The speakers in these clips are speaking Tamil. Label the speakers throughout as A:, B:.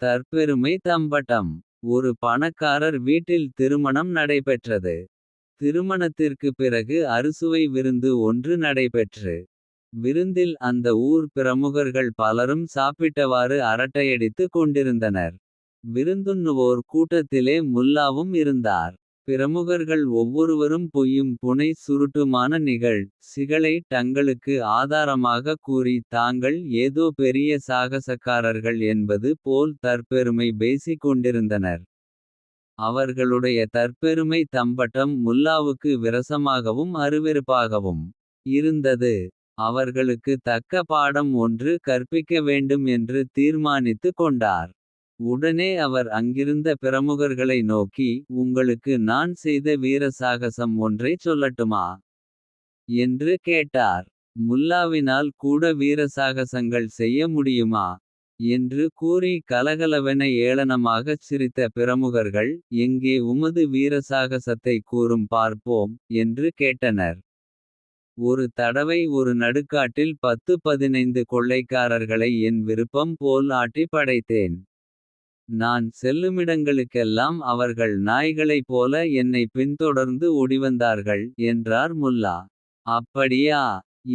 A: தற்பெருமை தம்பட்டம். ஒரு பணக்காரர் வீட்டில் திருமணம் நடைபெற்றது. திருமணத்திற்கு பிறகு அறுசுவை விருந்து ஒன்று நடைபெற்று. விருந்தில் அந்த ஊர் பிரமுகர்கள் பலரும் சாப்பிட்டவாறு அரட்டையடித்து கொண்டிருந்தனர். விருந்துண்ணுவோர் கூட்டத்திலே முல்லாவும் இருந்தார். பிரமுகர்கள் ஒவ்வொருவரும் பொய்யும் புனை சுருட்டுமான சிகளை தங்களுக்கு ஆதாரமாக கூறி தாங்கள் ஏதோ பெரிய சாகசக்காரர்கள் என்பது போல் தற்பெருமை பேசிக் கொண்டிருந்தனர். அவர்களுடைய தற்பெருமை தம்பட்டம் முல்லாவுக்கு விரசமாகவும் அருவெருப்பாகவும் இருந்தது. அவர்களுக்கு தக்க பாடம் ஒன்று கற்பிக்க வேண்டும் என்று தீர்மானித்து கொண்டார். உடனே அவர் அங்கிருந்த பிரமுகர்களை நோக்கி, உங்களுக்கு நான் செய்த வீர சாகசம் ஒன்றைச் சொல்லட்டுமா என்று கேட்டார். முல்லாவினால் கூட வீரசாகசங்கள் செய்ய முடியுமா என்று கூறி கலகலவென ஏளனமாகச் சிரித்த பிரமுகர்கள். எங்கே உமது வீரசாகசத்தை கூறும் பார்ப்போம் என்று கேட்டனர். ஒரு தடவை ஒரு நடுக்காட்டில் 10-15 கொள்ளைக்காரர்களை என் விருப்பம் போல் ஆட்டி படைத்தேன். நான் செல்லுமிடங்களுக்கெல்லாம் அவர்கள் நாய்களைப் போல என்னை பின்தொடர்ந்து ஓடிவந்தார்கள் என்றார் முல்லா. அப்படியா?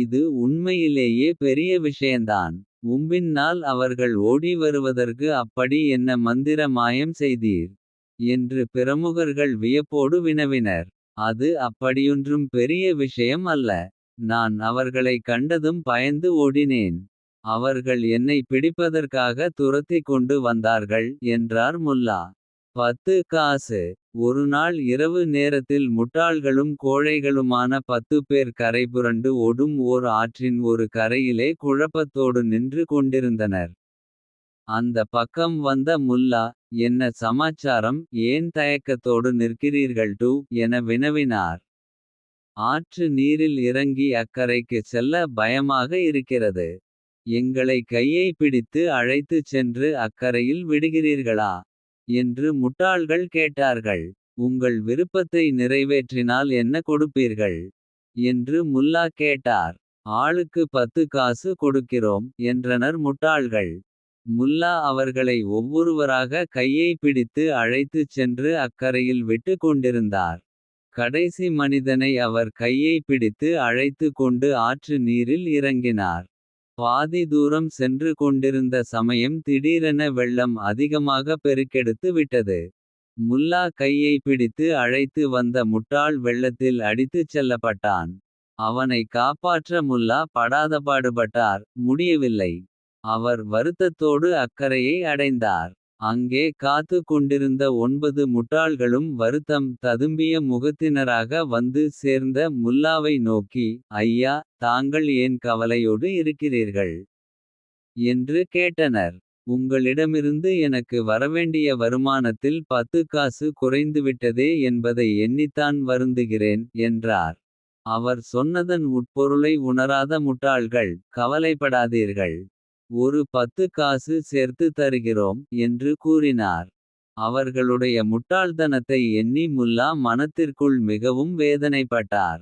A: இது உண்மையிலேயே பெரிய விஷயந்தான். உம்பின்னால் அவர்கள் ஓடி வருவதற்கு அப்படி என்ன மந்திர மாயம் செய்தீர் என்று பிரமுகர்கள் வியப்போடு வினவினர். அது அப்படியொன்றும் பெரிய விஷயம் அல்ல. நான் அவர்களை கண்டதும் பயந்து ஓடினேன். அவர்கள் என்னை பிடிப்பதற்காக துரத்திக் கொண்டு வந்தார்கள் என்றார் முல்லா. 10 காசு. ஒருநாள் இரவு நேரத்தில் முட்டாள்களும் கோழைகளுமான 10 பேர் கரைபுரண்டு ஓடும் ஓர் ஆற்றின் ஒரு கரையிலே குழப்பத்தோடு நின்று கொண்டிருந்தனர். அந்த பக்கம் வந்த முல்லா, என்ன சமாச்சாரம், ஏன் தயக்கத்தோடு நிற்கிறீர்கள் என வினவினார். ஆற்று நீரில் இறங்கி அக்கரைக்குச் செல்ல பயமாக இருக்கிறது. எங்களை கையை பிடித்து அழைத்துச் சென்று அக்கரையில் விடுகிறீர்களா என்று முட்டாள்கள் கேட்டார்கள். உங்கள் விருப்பத்தை நிறைவேற்றினால் என்ன கொடுப்பீர்கள் என்று முல்லா கேட்டார். ஆளுக்கு 10 காசு கொடுக்கிறோம் என்றனர் முட்டாள்கள். முல்லா அவர்களை ஒவ்வொருவராக கையை பிடித்து அழைத்துச் சென்று அக்கரையில் விட்டு கொண்டிருந்தார். கடைசி மனிதனை அவர் கையை பிடித்து அழைத்து கொண்டு ஆற்று நீரில் இறங்கினார். பாதி தூரம் சென்று கொண்டிருந்த சமயம் திடீரென வெள்ளம் அதிகமாக பெருக்கெடுத்து விட்டது. முல்லா கையை பிடித்து அழைத்து வந்த முட்டாள் வெள்ளத்தில் அடித்துச் செல்லப்பட்டான். அவனை காப்பாற்ற முல்லா படாதபாடுபட்டார், முடியவில்லை. அவர் வருத்தத்தோடு அக்கரையை அடைந்தார். அங்கே காத்து கொண்டிருந்த 9 முட்டாள்களும் வருத்தம் ததும்பிய முகத்தினராக வந்து சேர்ந்த முல்லாவை நோக்கி, ஐயா, தாங்கள் ஏன் கவலையோடு இருக்கிறீர்கள் என்று கேட்டனர். உங்களிடமிருந்து எனக்கு வரவேண்டிய வருமானத்தில் 10 காசு குறைந்துவிட்டதே என்பதை எண்ணித்தான் வருந்துகிறேன் என்றார். அவர் சொன்னதன் உட்பொருளை உணராத முட்டாள்கள், கவலைப்படாதீர்கள். ஒரு 10 காசு சேர்த்து தருகிறோம் என்று கூறினார். அவர்களுடைய முட்டாள்தனத்தை எண்ணி முல்லா மனத்திற்குள் மிகவும் வேதனைப்பட்டார்.